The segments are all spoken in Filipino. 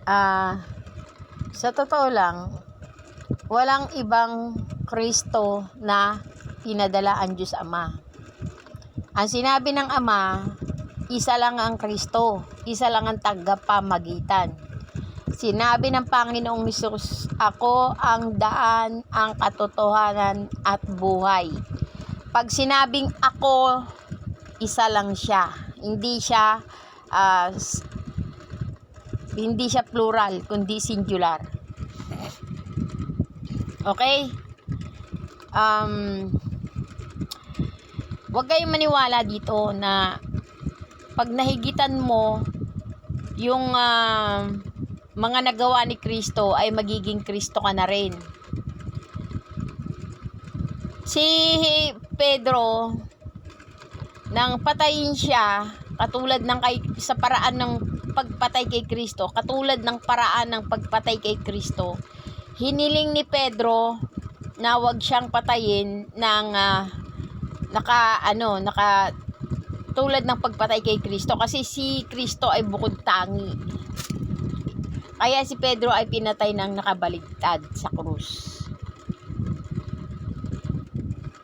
Sa totoo lang, walang ibang Kristo na pinadala ang Diyos Ama. Ang sinabi ng Ama, isa lang ang Kristo, isa lang ang tagapamagitan. Sinabi ng Panginoong Hesus, ako ang daan, ang katotohanan at buhay. Pag sinabing ako, isa lang siya. Hindi siya plural, kundi singular. Okay? Huwag kayong maniwala dito na pag nahigitan mo yung mga nagawa ni Kristo ay magiging Kristo ka na rin. Si Pedro, nang patayin siya, katulad ng sa paraan ng pagpatay kay Kristo, katulad ng paraan ng pagpatay kay Kristo, hiniling ni Pedro na wag siyang patayin ng tulad ng pagpatay kay Kristo, kasi si Kristo ay bukod tangi. Kaya si Pedro ay pinatay ng nakabaligtad sa krus.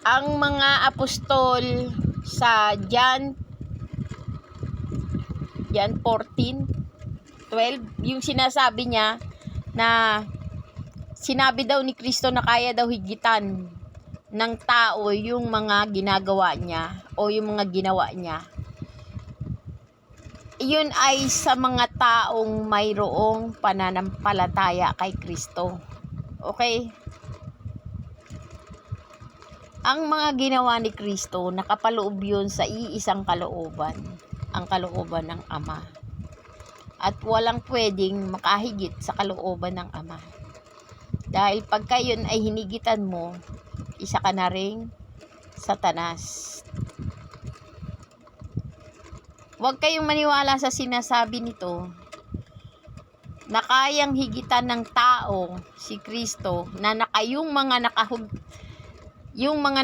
Ang mga apostol sa John 14:12, yung sinasabi niya na sinabi daw ni Kristo na kaya daw higitan ng tao yung mga ginagawa niya o yung mga ginawa niya. Yun ay sa mga taong mayroong pananampalataya kay Kristo. Okay? Ang mga ginawa ni Kristo, nakapaloob yun sa iisang kalooban, ang kalooban ng Ama. At walang pwedeng makahigit sa kalooban ng Ama. Dahil pagka yun ay hinigitan mo, isa ka na ring Satanas. Huwag kayong maniwala sa sinasabi nito na kayang higitan ng tao si Kristo, na yung mga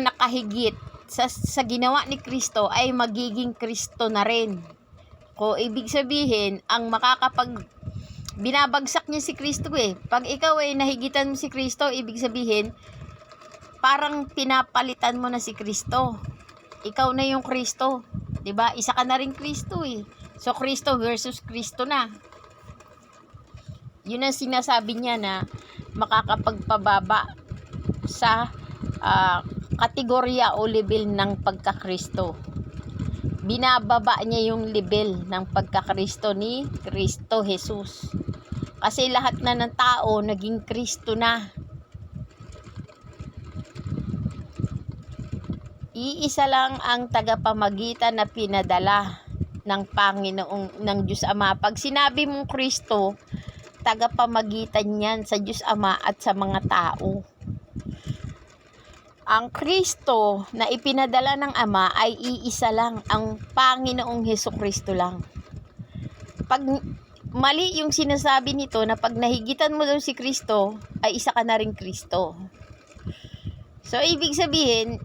nakahigit sa ginawa ni Kristo ay magiging Kristo na rin. Kung ibig sabihin, ang binabagsak niya si Kristo Pag ikaw ay nahigitan mo si Kristo, ibig sabihin, parang pinapalitan mo na si Kristo. Ikaw na yung Kristo. 'Di ba? Isa ka na rin Kristo So, Kristo versus Kristo na. Yun ang sinasabi niya na makakapagpababa sa kategorya o level ng pagkakristo. Binababa niya yung level ng pagkakristo ni Kristo Jesus. Kasi lahat na ng tao naging Kristo na. Iisa lang ang tagapamagitan na pinadala ng Panginoong ng Diyos Ama. Pag sinabi mong Kristo, tagapamagitan yan sa Diyos Ama at sa mga tao. Ang Kristo na ipinadala ng Ama ay iisa lang, ang Panginoong Hesukristo lang. Pag mali yung sinasabi nito na pag nahigitan mo daw si Kristo, ay isa ka na rin Kristo. So, ibig sabihin,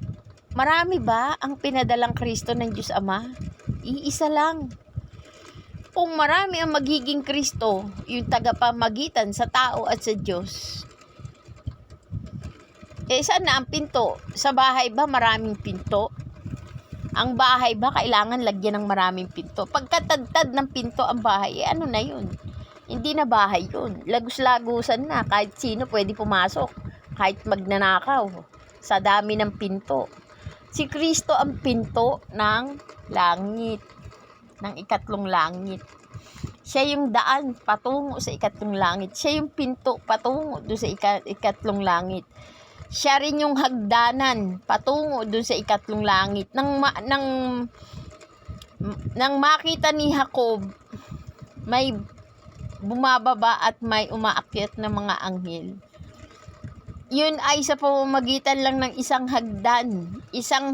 marami ba ang pinadalang Kristo ng Diyos Ama? Iisa lang. Kung marami ang magiging Kristo, yung tagapamagitan sa tao at sa Diyos, saan na ang pinto? Sa bahay ba maraming pinto? Ang bahay ba kailangan lagyan ng maraming pinto? Pagkatadtad ng pinto ang bahay, ano na yun? Hindi na bahay yun. Lagus-lagusan na. Kahit sino pwede pumasok. Kahit magnanakaw. Sa dami ng pinto. Si Kristo ang pinto ng langit. Ng ikatlong langit. Siya yung daan patungo sa ikatlong langit. Siya yung pinto patungo doon sa ikatlong langit. Siya rin yung hagdanan patungo doon sa ikatlong langit. Nang makita ni Jacob, may bumababa at may umaakyat na mga anghel. Yun ay sa pamamagitan lang ng isang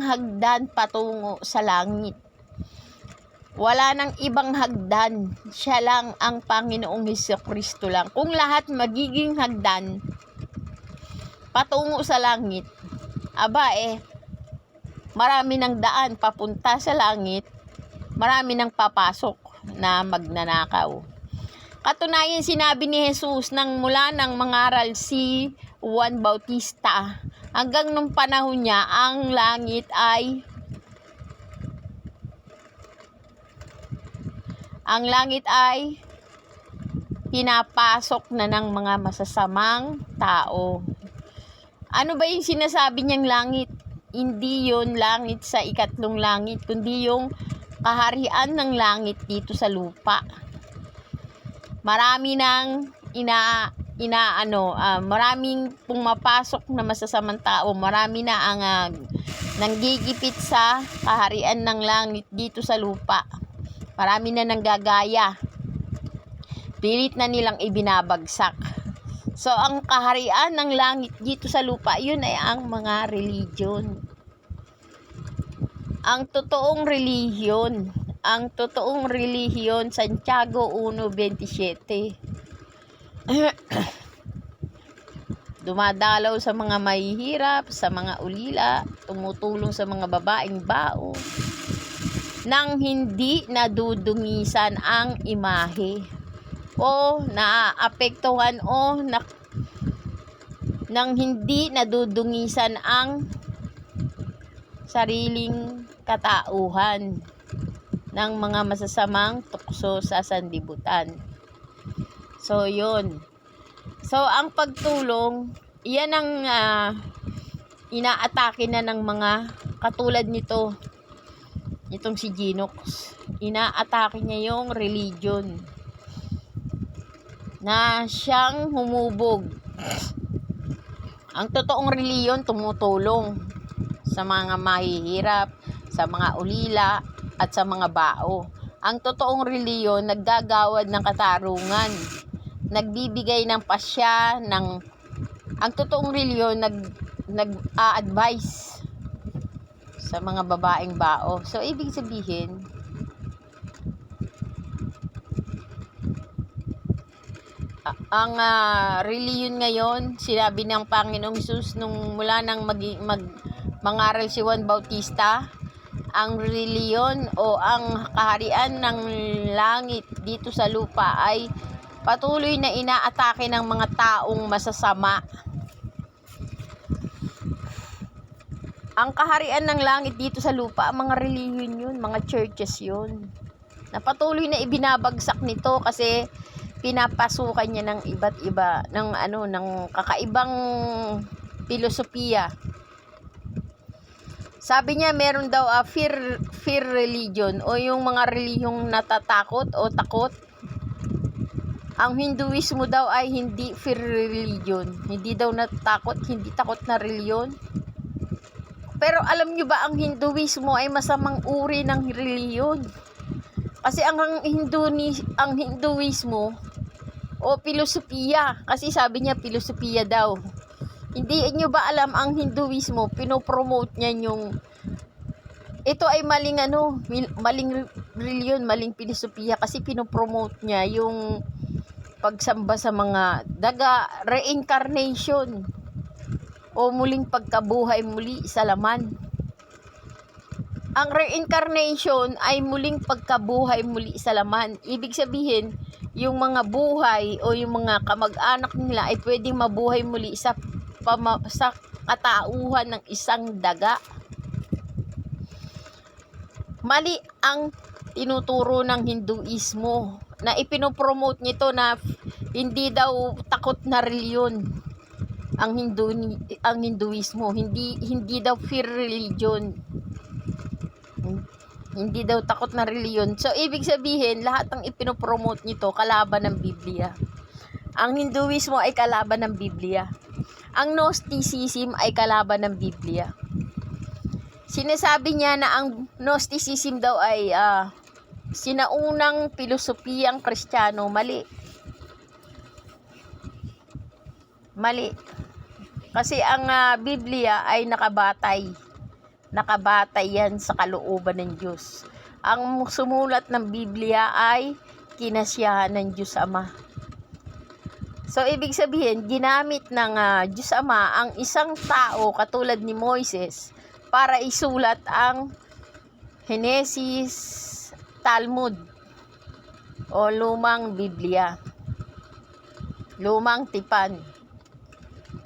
hagdan patungo sa langit. Wala nang ibang hagdan. Siya lang ang Panginoong Hesukristo lang. Kung lahat magiging hagdan patungo sa langit, marami ng daan papunta sa langit, marami nang papasok na magnanakaw. Katunayan sinabi ni Jesus nang mula nang mangaral si Juan Bautista, hanggang nung panahon niya ang langit ay pinapasok na ng mga masasamang tao. Ano ba yung sinasabi niyang langit? Hindi yon langit sa ikatlong langit, kundi yung kaharian ng langit dito sa lupa. Marami nang maraming pumapasok na masasamang tao. Marami na ang nanggigipit sa kaharian ng langit dito sa lupa. Marami na nanggagaya. Pilit na nilang ibinabagsak. So, ang kaharian ng langit dito sa lupa, yun ay ang mga religion. Ang totoong relihiyon, Santiago 1:27. Dumadalaw sa mga mahihirap, sa mga ulila, tumutulong sa mga babaeng bao, nang hindi nadudungisan ang imahe o naaapektuhan o nang hindi nadudungisan ang sariling katauhan ng mga masasamang tukso sa sanlibutan. So, yun. So, ang pagtulong, yan ang inaatake na ng mga katulad nito. Itong si Genox. Inaatake niya yung religion na siyang humubog. Ang totoong reliyon tumutulong sa mga mahihirap, sa mga ulila, at sa mga bao. Ang totoong reliyon naggagawad ng katarungan, nagbibigay ng pasya, ang totoong reliyon nag-a-advise sa mga babaeng bao. So, ibig sabihin, ang reliyon ngayon, sinabi ng Panginoong Hesus nung mula nang mangaral si Juan Bautista, ang reliyon o ang kaharian ng langit dito sa lupa ay patuloy na inaatake ng mga taong masasama. Ang kaharian ng langit dito sa lupa, mga reliyon yun, mga churches yun, na patuloy na ibinabagsak nito kasi pinapasukan niya ng iba't iba, ng kakaibang filosofiya. Sabi niya meron daw fear religion o yung mga relihiyong natatakot o takot. Ang Hinduismo daw ay hindi fear religion. Hindi daw natatakot, hindi takot na reliyon. Pero alam niyo ba ang Hinduismo ay masamang uri ng reliyon? Kasi ang Hinduismo o filosofiya, kasi sabi niya filosofiya daw. Hindi niyo ba alam ang Hinduismo, pinopromote niya yung ito ay maling reliyon, maling filosofiya kasi pinopromote niya yung pagsamba sa mga daga, reincarnation o muling pagkabuhay muli sa laman. Ang reincarnation ay muling pagkabuhay muli sa laman. Ibig sabihin, yung mga buhay o yung mga kamag-anak nila ay pwedeng mabuhay muli sa katauhan ng isang daga. Mali ang tinuturo ng Hinduismo na ipinopromote nito na hindi daw takot na reliyon ang Hinduismo, hindi daw fear religion, hindi daw takot na reliyon. So ibig sabihin lahat ng ipinopromote nito kalaban ng Biblia. Ang Hinduismo ay kalaban ng Biblia. Ang Gnosticism ay kalaban ng Biblia. Sinasabi niya na ang Gnosticism daw ay sinaunang pilosopiyang Kristiyano. Mali. Kasi ang Biblia ay nakabatay yan sa kalooban ng Diyos. Ang sumulat ng Biblia ay kinasiyahan ng Diyos Ama. So, ibig sabihin, ginamit ng Diyos Ama ang isang tao katulad ni Moises para isulat ang Henesis, Talmud o Lumang Biblia. Lumang tipan.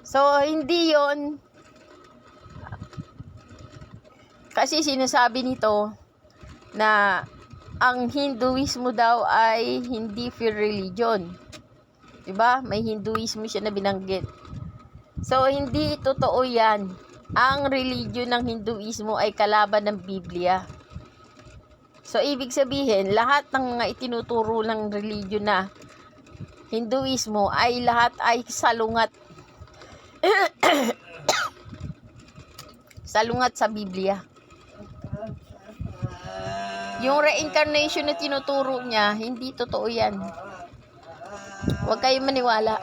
So, hindi yon. Kasi sinasabi nito na ang Hinduismo daw ay hindi pure religion. Diba? May Hinduismo siya na binanggit. So, hindi totoo yan. Ang religion ng Hinduismo ay kalaban ng Biblia. So, ibig sabihin, lahat ng mga itinuturo ng religion na Hinduismo ay lahat ay salungat. Salungat sa Biblia. Yung reincarnation na tinuturo niya, hindi totoo yan. Huwag kayong maniwala.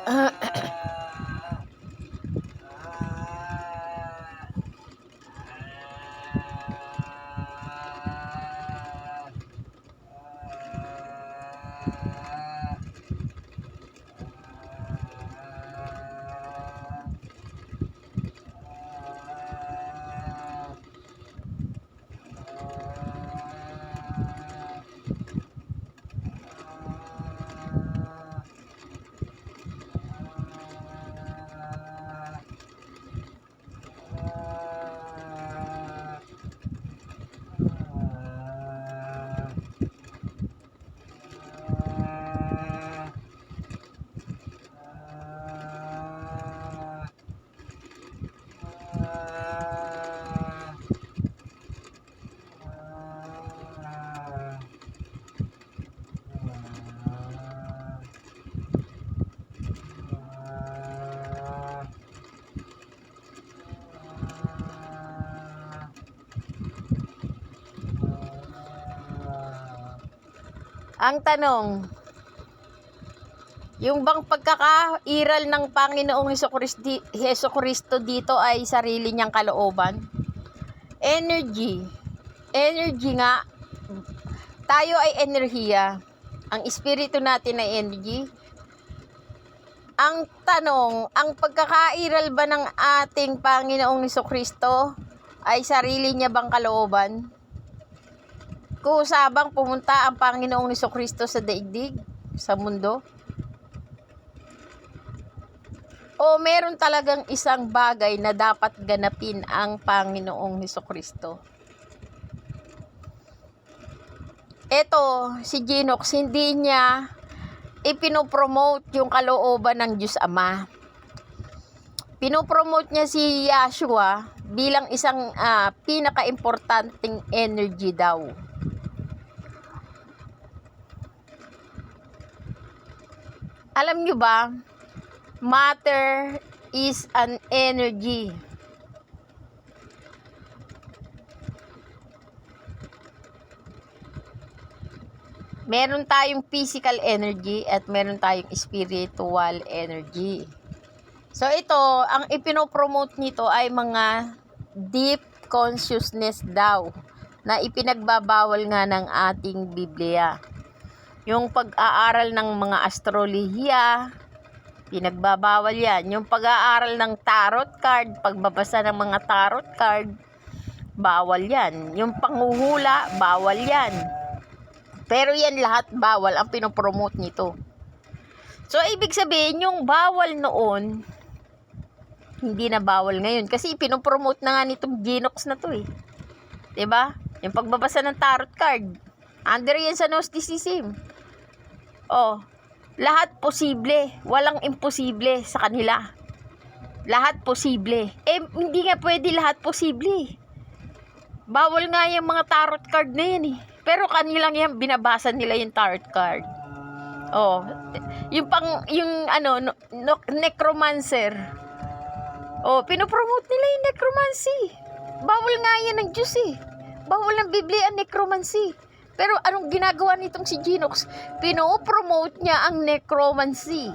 Ang tanong, yung bang pagkakairal ng Panginoong Hesukristo dito ay sarili niyang kalooban? Energy. Energy nga. Tayo ay enerhiya. Ang espiritu natin ay energy. Ang tanong, ang pagkakairal ba ng ating Panginoong Hesukristo ay sarili niya bang kalooban? Kusabang pumunta ang Panginoong Hesukristo sa daigdig, sa mundo? O meron talagang isang bagay na dapat ganapin ang Panginoong Hesukristo? Eto, si Genox, hindi niya ipinopromote yung kalooban ng Diyos Ama. Pinopromote niya si Yahshua bilang isang pinaka-importanting energy daw. Alam nyo ba, matter is an energy. Meron tayong physical energy at meron tayong spiritual energy. So ito, ang ipinopromote nito ay mga deep consciousness daw na ipinagbabawal nga ng ating Biblia. Yung pag-aaral ng mga astrolohiya, pinagbabawal yan. Yung pag-aaral ng tarot card, pagbabasa ng mga tarot card, bawal yan. Yung panghuhula, bawal yan. Pero yan lahat bawal ang pinopromote nito. So, ibig sabihin, yung bawal noon, hindi na bawal ngayon. Kasi pinopromote na nga nitong Genox na to eh. 'Di ba? Yung pagbabasa ng tarot card, under yan sa Gnosticism. Oh, lahat posible. Walang imposible sa kanila. Lahat posible. Hindi nga pwede lahat posible. Bawal nga yung mga tarot card na yan eh. Pero kanilang yan, binabasa nila yung tarot card. Oh, necromancer. Oh, pinopromote nila yung necromancy. Bawal nga yan ng Diyos eh. Bawal ng Biblia ang necromancy. Pero anong ginagawa nitong si Genox? Pinopromote niya ang necromancy.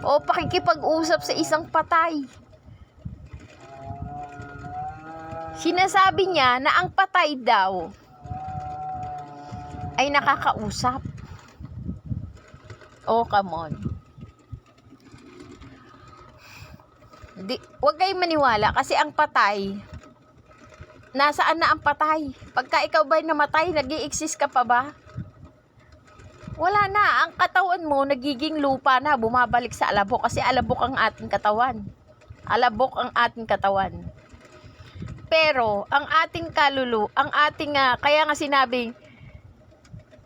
O pakikipag-usap sa isang patay. Sinasabi niya na ang patay daw ay nakakausap. Oh, come on. Huwag kayong maniwala kasi ang patay, nasaan na ang patay? Pagka ikaw ba'y namatay, nag-i-exist ka pa ba? Wala na. Ang katawan mo, nagiging lupa na. Bumabalik sa alabok. Kasi alabok ang ating katawan. Alabok ang ating katawan. Pero, ang ating ang ating, kaya nga sinabing,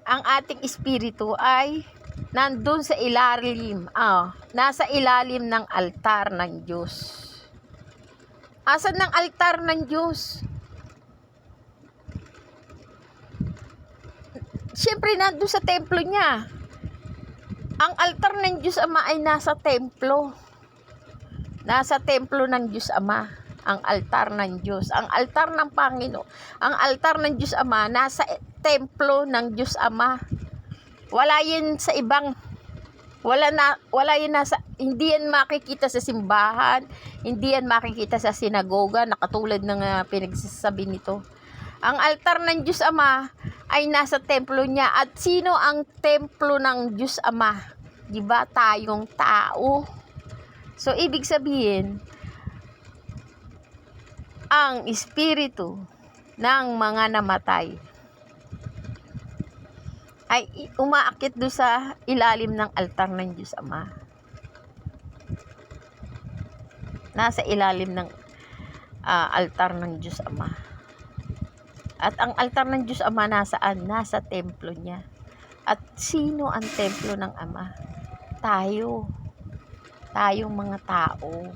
ang ating espiritu ay nandun sa ilalim. Nasa ilalim ng altar ng Diyos. Asan ng altar ng Diyos? Siyempre, nandun sa templo niya. Ang altar ng Diyos Ama ay nasa templo. Nasa templo ng Diyos Ama. Ang altar ng Diyos. Ang altar ng Panginoon. Ang altar ng Diyos Ama, nasa templo ng Diyos Ama. Wala yun sa ibang, wala yun nasa, hindi yan makikita sa simbahan, hindi yan makikita sa sinagoga, na katulad ng pinagsasabi nito. Ang altar ng Diyos Ama ay nasa templo niya. At sino ang templo ng Diyos Ama? Diba? Tayong tao. So, ibig sabihin, ang espiritu ng mga namatay ay umaakit doon sa ilalim ng altar ng Diyos Ama. Nasa ilalim ng altar ng Diyos Ama. At ang altar ng Diyos Ama nasaan? Nasa templo niya. At sino ang templo ng Ama? Tayo. Tayong mga tao.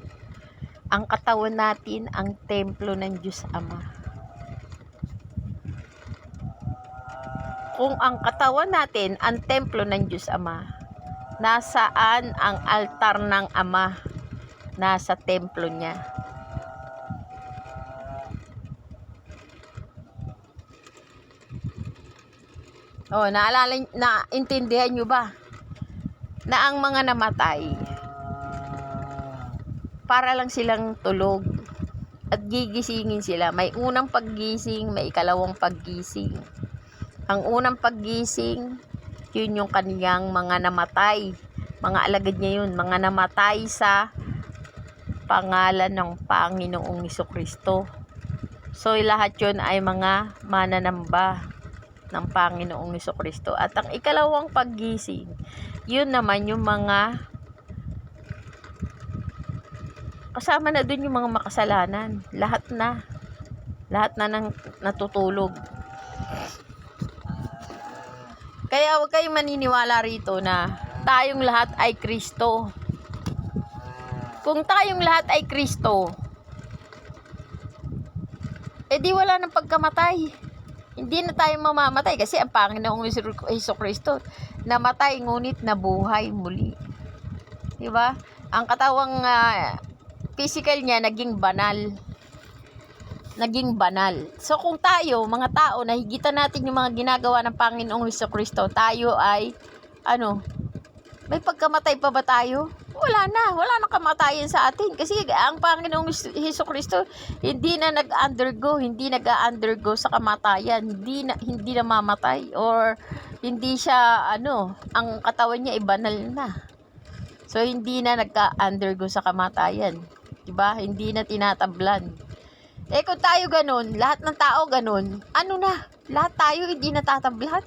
Ang katawan natin ang templo ng Diyos Ama. Kung ang katawan natin ang templo ng Diyos Ama, nasaan ang altar ng Ama? Nasa templo niya. Naintindihan nyo ba? Na ang mga namatay, para lang silang tulog at gigisingin sila. May unang paggising, may ikalawang paggising. Ang unang paggising, yun yung kaniyang mga namatay. Mga alagad niya yun, mga namatay sa pangalan ng Panginoong Jesucristo. So, lahat yun ay mga mananamba ng Panginoong Jesucristo. At ang ikalawang paggising, yun naman yung mga kasama na dun yung mga makasalanan. Lahat na nang natutulog. Kaya huwag kayong maniniwala rito na tayong lahat ay Kristo. Kung tayong lahat ay Kristo, edi wala nang pagkamatay. Hindi na tayo mamamatay kasi ang Panginoong Jesucristo namatay ngunit nabuhay muli. Diba? Ang katawang physical niya naging banal. Naging banal. So kung tayo, mga tao, nahigitan natin yung mga ginagawa ng Panginoong Jesucristo, tayo ay may pagkamatay pa ba tayo? Wala na kamatayan sa atin kasi ang Panginoong Jesucristo hindi na nag-undergo sa kamatayan, hindi na mamatay, or hindi siya ang katawan niya ay banal na. So hindi na nagka-undergo sa kamatayan, 'di ba? Hindi na tinatablan. Kung tayo ganun, lahat ng tao ganun, lahat tayo hindi na tatablan.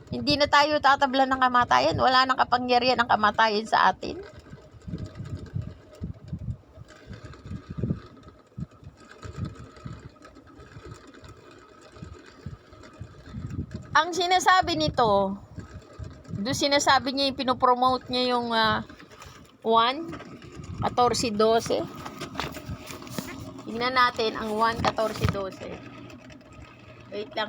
Hindi na tayo tatablan ng kamatayan. Wala nang kapangyarihan ng kamatayan sa atin. Ang sinasabi nito, sinasabi niya yung pinopromote niya yung 1:14-12. Tingnan natin ang 1:14-12. Wait lang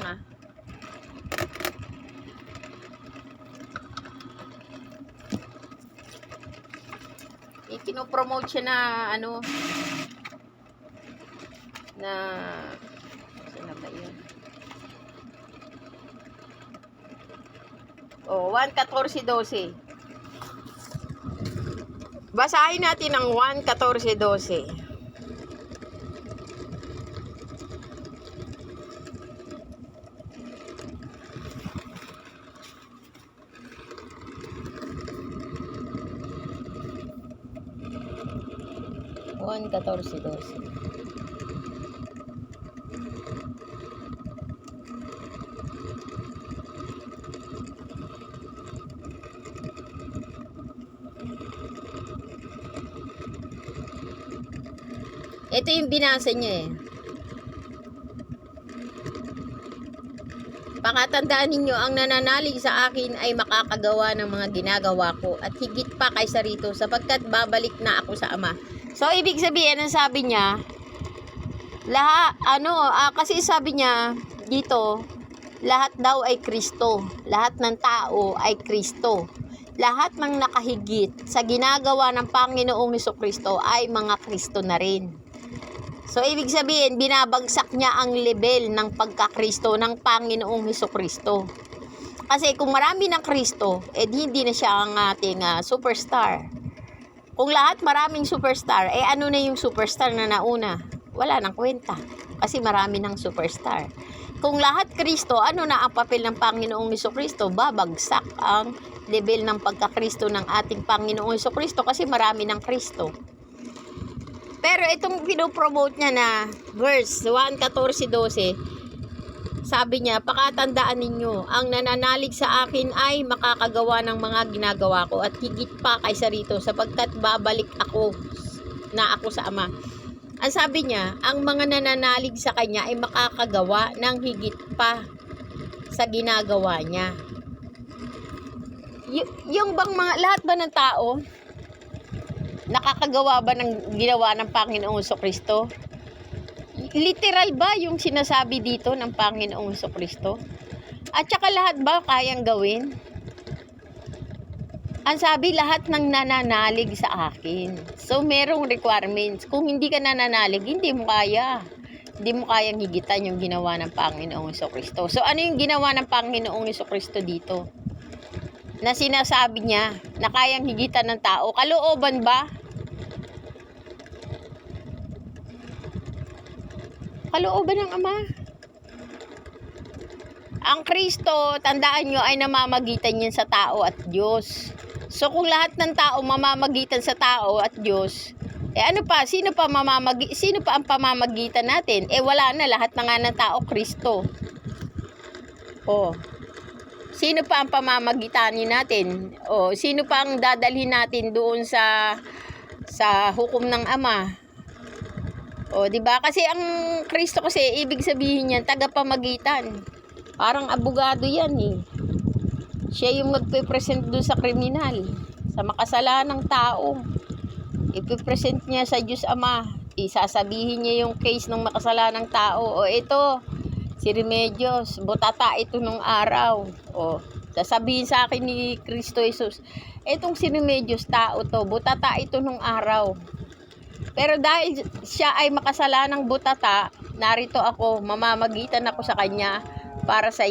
Pinopromote siya na saan na ba yun? 1:14-12. Basahin natin ang 1:14-12. Juan 14:12. Ito yung binasa niya eh. Pakatandaan ninyo, ang nananalig sa akin ay makakagawa ng mga ginagawa ko at higit pa kaysa rito sapagkat babalik na ako sa Ama. So, ibig sabihin, ang sabi niya, kasi sabi niya dito, lahat daw ay Kristo. Lahat ng tao ay Kristo. Lahat ng nakahigit sa ginagawa ng Panginoong Hesukristo ay mga Kristo na rin. So, ibig sabihin, binabagsak niya ang level ng pagkakristo ng Panginoong Hesukristo. Kasi kung marami ng Kristo, hindi na siya ang ating superstar. Kung lahat maraming superstar, ano na yung superstar na nauna? Wala nang kwenta. Kasi marami ng superstar. Kung lahat Kristo, ano na ang papel ng Panginoong Hesukristo? Babagsak ang level ng pagkakristo ng ating Panginoong Hesukristo kasi marami ng Kristo. Pero itong pinopromote niya na verse 1:14-12, sabi niya, pakatandaan ninyo, ang nananalig sa akin ay makakagawa ng mga ginagawa ko at higit pa kaysa rito sapagkat babalik ako sa Ama. Ang sabi niya, ang mga nananalig sa kanya ay makakagawa ng higit pa sa ginagawa niya. Yung bang lahat ba ng tao nakakagawa ba ng ginawa ng Panginoong Hesukristo? Literal ba yung sinasabi dito ng Panginoong Hesukristo? At saka lahat ba kayang gawin? Ang sabi, lahat ng nananalig sa akin. So, merong requirements. Kung hindi ka nananalig, hindi mo kaya. Hindi mo kayang higitan yung ginawa ng Panginoong Hesukristo. So, ano yung ginawa ng Panginoong Hesukristo dito? Na sinasabi niya na kayang higitan ng tao. Kalooban ba? Kalooban ng Ama. Ang Kristo, tandaan nyo, ay namamagitan yan sa tao at Diyos. So kung lahat ng tao mamamagitan sa tao at Diyos, ano pa? Sino pa ang pamamagitan natin? Wala na, lahat na nga ng tao Kristo. Sino pa ang pamamagitanin natin? Sino pa ang dadalhin natin doon sa hukom ng Ama? Di ba? Kasi ang Kristo kasi ibig sabihin niyan tagapamagitan. Parang abogado 'yan eh. Siya yung magpe-present doon sa kriminal, sa makasalanang tao. Ipe-present niya sa Diyos Ama. Isasabihin niya yung case ng makasalanang tao. Ito si Remedios, butata ito nung araw. Sasabihin sa akin ni Kristo Jesus, etong si Remedios, tao to, butata ito nung araw. Pero dahil siya ay makasalanang butata, narito ako, mamamagitan ako sa kanya para sa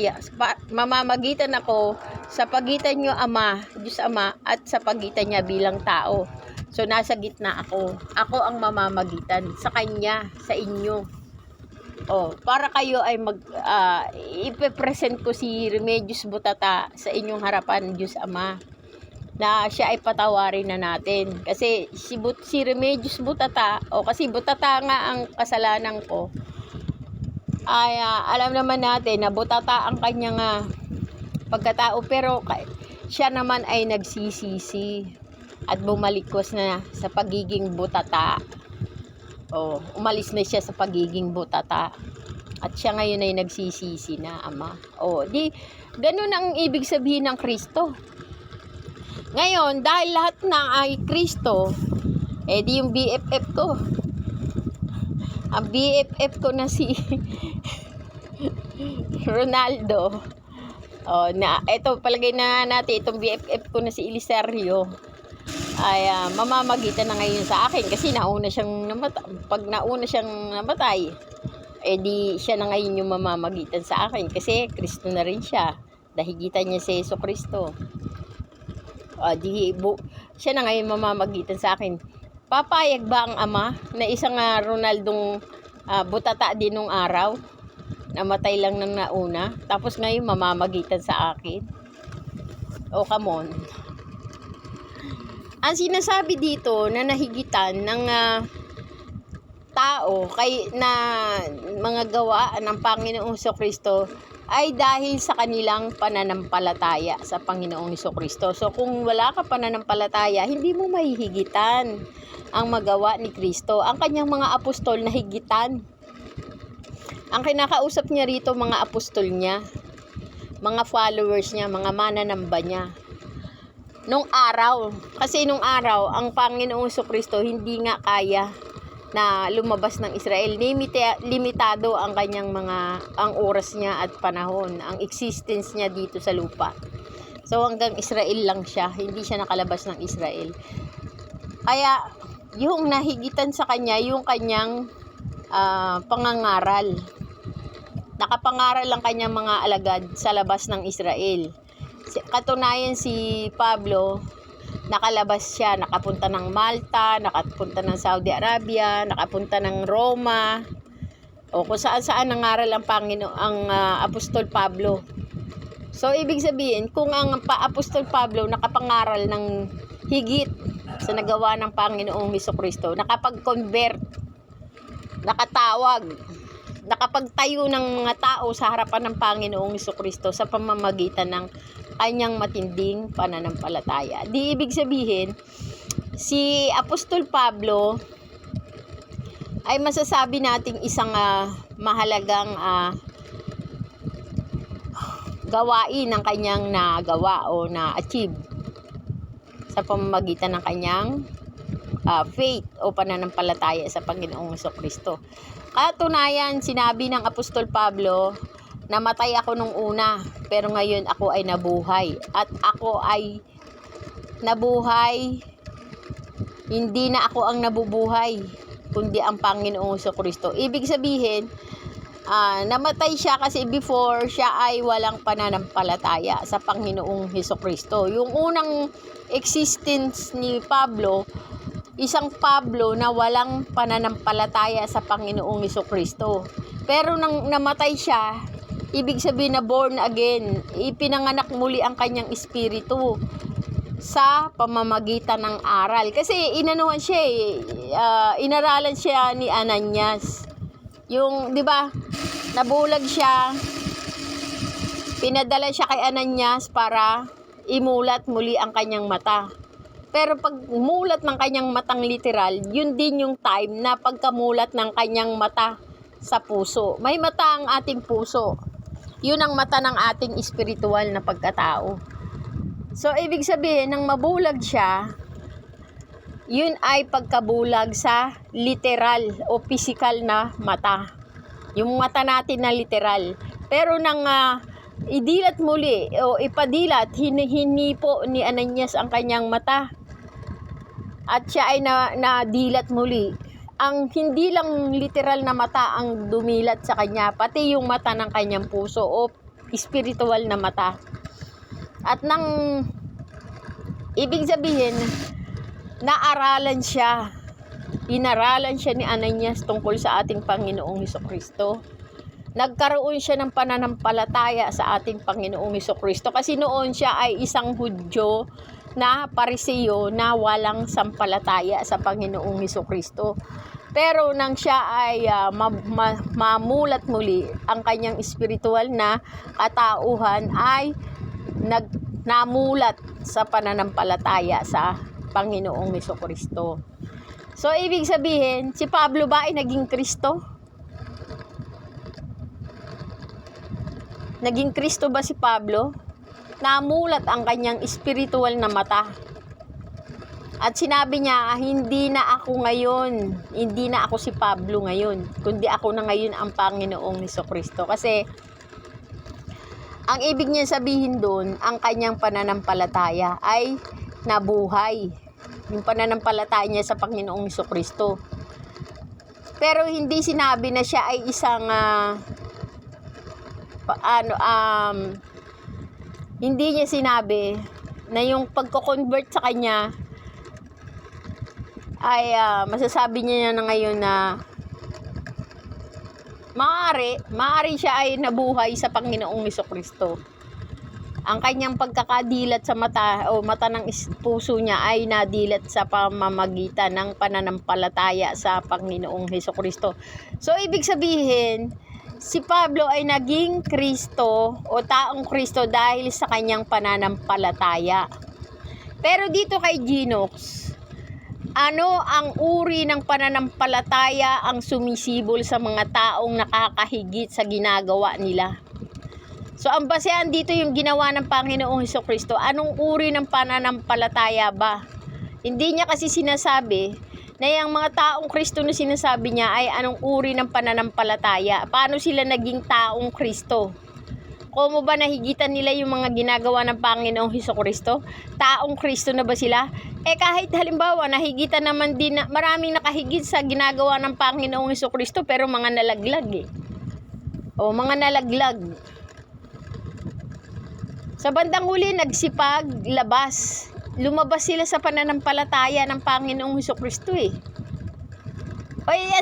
mamamagitan ako sa pagitan niyo Ama, Diyos Ama, at sa pagitan niya bilang tao. So nasa gitna ako. Ako ang mamamagitan sa kanya, sa inyo. Para kayo ay ipe-present ko si Remedios Butata sa inyong harapan, Diyos Ama, na siya ay patawarin na natin. Kasi si Remedios Butata, kasi Butata nga ang kasalanan ko, ay alam naman natin na Butata ang kanyang pagkatao, pero siya naman ay nagsisisi at bumalikwas na sa pagiging Butata. Umalis na siya sa pagiging butata. At siya ngayon ay nagsisisi na, Ama. Ganun ang ibig sabihin ng Kristo. Ngayon, dahil lahat na ay Kristo, di yung BFF ko. Ang BFF ko na si Ronaldo. Ito, palagay na natin, itong BFF ko na si Elisario ay mamamagitan na ngayon sa akin kasi nauna siyang namatay. Pag nauna siyang namatay, di siya na ngayon yung mamamagitan sa akin kasi Kristo na rin siya. Dahigitan niya si Hesukristo. Siya na ngayon mamamagitan sa akin. Papayag ba ang Ama na isang Ronaldong butata din nung araw? Namatay lang nang nauna. Tapos ngayon mamamagitan sa akin? Come on. Ang sinasabi dito na nahigitan ng tao na mga gawa ng Panginoong Hesukristo ay dahil sa kanilang pananampalataya sa Panginoong Hesukristo. So kung wala ka pananampalataya, hindi mo mahihigitan ang magawa ni Kristo. Ang kanyang mga apostol nahigitan. Ang kinakausap niya rito, mga apostol niya, mga followers niya, mga mananamba niya. Nung araw, kasi nung araw, ang Panginoong Hesukristo hindi nga kaya na lumabas ng Israel. Limitado ang kanyang ang oras niya at panahon, ang existence niya dito sa lupa. So hanggang Israel lang siya, hindi siya nakalabas ng Israel. Kaya yung nahigitan sa kanya, yung kanyang pangangaral. Nakapangaral lang kanyang mga alagad sa labas ng Israel. Katunayan si Pablo, nakalabas siya, nakapunta ng Malta, nakapunta ng Saudi Arabia, nakapunta ng Roma, o kung saan nangaral ang Apostol Pablo. So ibig sabihin, kung ang Apostol Pablo nakapangaral ng higit sa nagawa ng Panginoong Hesukristo, nakapag-convert, nakatawag, nakapagtayo ng mga tao sa harapan ng Panginoong Hesukristo sa pamamagitan ng kanyang matinding pananampalataya. Di ibig sabihin, si Apostol Pablo ay masasabi nating isang mahalagang gawain ng kanyang nagawa o na-achieve sa pamamagitan ng kanyang faith o pananampalataya sa Panginoong Hesukristo. Katunayan, sinabi ng Apostol Pablo, namatay ako nung una, pero ngayon ako ay nabuhay. At ako ay nabuhay, hindi na ako ang nabubuhay, kundi ang Panginoong Hesukristo. Ibig sabihin, namatay siya kasi before siya ay walang pananampalataya sa Panginoong Hesukristo. Yung unang existence ni Pablo, isang Pablo na walang pananampalataya sa Panginoong Hesukristo. Pero nang namatay siya, ibig sabihin na born again, ipinanganak muli ang kanyang espiritu sa pamamagitan ng aral. Kasi inanuhan siya inaralan siya ni Ananias. Yung, 'di ba? Nabulag siya. Pinadala siya kay Ananias para imulat muli ang kanyang mata. Pero pag mulat ng kanyang matang literal, yun din yung time na pagkamulat ng kanyang mata sa puso. May mata ang ating puso. Yun ang mata ng ating espiritual na pagkatao. So, ibig sabihin, nang mabulag siya, yun ay pagkabulag sa literal o physical na mata. Yung mata natin na literal. Pero nang idilat muli o ipadilat, hinipo ni Ananias ang kanyang mata. At siya ay nadilat muli. Ang hindi lang literal na mata ang dumilat sa kanya, pati yung mata ng kanyang puso o spiritual na mata. At nang ibig sabihin, naaralan siya. Inaralan siya ni Ananias tungkol sa ating Panginoong Hesukristo. Nagkaroon siya ng pananampalataya sa ating Panginoong Hesukristo kasi noon siya ay isang Hudyo na Pariseo na walang sampalataya sa Panginoong Hesukristo. Pero nang siya ay mamulat muli, ang kanyang espiritual na katauhan ay namulat sa pananampalataya sa Panginoong Hesukristo. So, ibig sabihin, si Pablo ba ay naging Kristo? Naging Kristo ba si Pablo? Namulat ang kanyang espiritual na mata. At sinabi niya, hindi na ako ngayon, hindi na ako si Pablo ngayon, kundi ako na ngayon ang Panginoong Hesukristo. Kasi, ang ibig niya sabihin doon, ang kanyang pananampalataya ay nabuhay. Yung pananampalataya niya sa Panginoong Hesukristo. Pero hindi sinabi na siya ay isang hindi niya sinabi na yung pagko-convert sa kanya ay masasabi niya na ngayon na maaari siya ay nabuhay sa Panginoong Hesukristo. Ang kanyang pagkakadilat sa mata o mata ng puso niya ay nadilat sa pamamagitan ng pananampalataya sa Panginoong Hesukristo. So, ibig sabihin, si Pablo ay naging Kristo o taong Kristo dahil sa kanyang pananampalataya. Pero dito kay Genox, ano ang uri ng pananampalataya ang sumisibol sa mga taong nakakahigit sa ginagawa nila? So ang basehan dito yung ginawa ng Panginoong Hesukristo. Anong uri ng pananampalataya ba? Hindi niya kasi sinasabi na yung mga taong Kristo na sinasabi niya ay anong uri ng pananampalataya. Paano sila naging taong Kristo? Kung mo ba nahigitan nila yung mga ginagawa ng Panginoong Hesukristo? Taong Kristo na ba sila? Kahit halimbawa nahigitan naman din na maraming nakahigit sa ginagawa ng Panginoong Hesukristo pero mga nalaglag mga nalaglag. Sa bandang huli nagsipag, labas. Lumabas sila sa pananampalataya ng Panginoong Hesukristo yan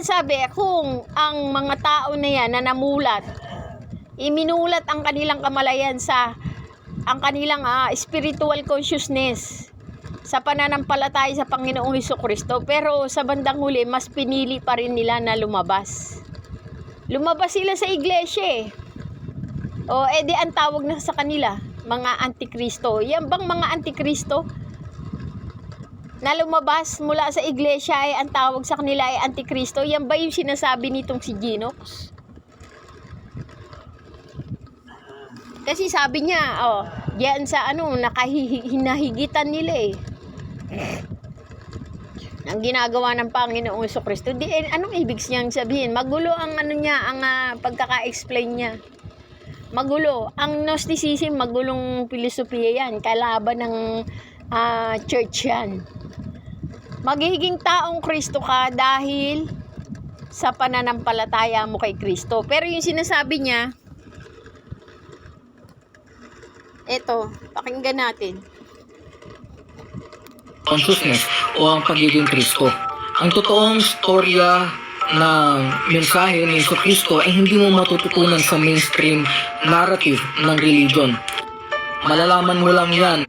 sabi, kung ang mga tao na yan na namulat, iminulat ang kanilang kamalayan ang kanilang spiritual consciousness sa pananampalataya sa Panginoong Hesukristo, pero sa bandang huli mas pinili pa rin nila na lumabas. Lumabas sila sa iglesia di ang tawag na sa kanila mga antikristo. Yan bang mga antikristo na lumabas mula sa iglesia ay ang tawag sa kanila ay antikristo? Yan ba yung sinasabi nitong si Genox? Kasi sabi niya, diyan sa hinahigitan nila ang ginagawa ng Panginoong Hesukristo. Anong ibig niyang sabihin? Magulo ang pagkaka-explain niya. Magulo. Ang Gnosticism, magulong filosofiya yan. Kalaban ng church yan. Magiging taong Kristo ka dahil sa pananampalataya mo kay Kristo. Pero yung sinasabi niya, ito, pakinggan natin. Consciousness o ang pagiging Kristo. Ang totoong storya ng mensahe ni Jesucristo ay hindi mo matututunan sa mainstream narrative ng religion. Malalaman mo lang yan.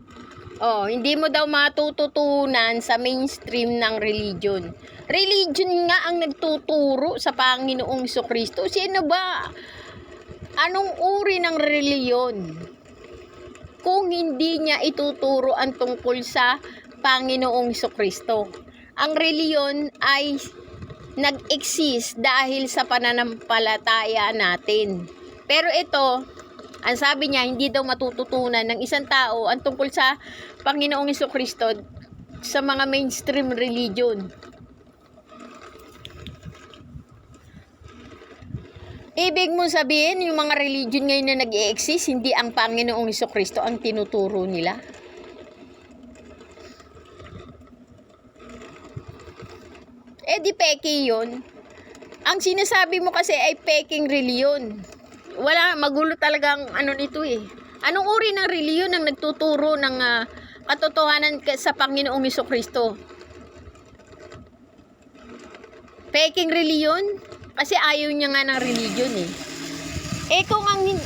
Hindi mo daw matututunan sa mainstream ng religion. Religion nga ang nagtuturo sa Panginoong Jesucristo. Sino ba? Anong uri ng reliyon? Kung hindi niya ituturo ang tungkol sa Panginoong Jesucristo. Ang reliyon ay nag-exist dahil sa pananampalataya natin. Pero ito, ang sabi niya, hindi daw matututunan ng isang tao ang tungkol sa Panginoong Jesucristo sa mga mainstream religion. Ibig mo sabihin, yung mga religion ngayon na nag-i-exist, hindi ang Panginoong Hesukristo ang tinuturo nila? Di peke yun. Ang sinasabi mo kasi ay peking reliyon. Magulo talagang nito Anong uri ng reliyon ang nagtuturo ng katotohanan sa Panginoong Hesukristo? Peking reliyon? Kasi ayaw niya nga ng religion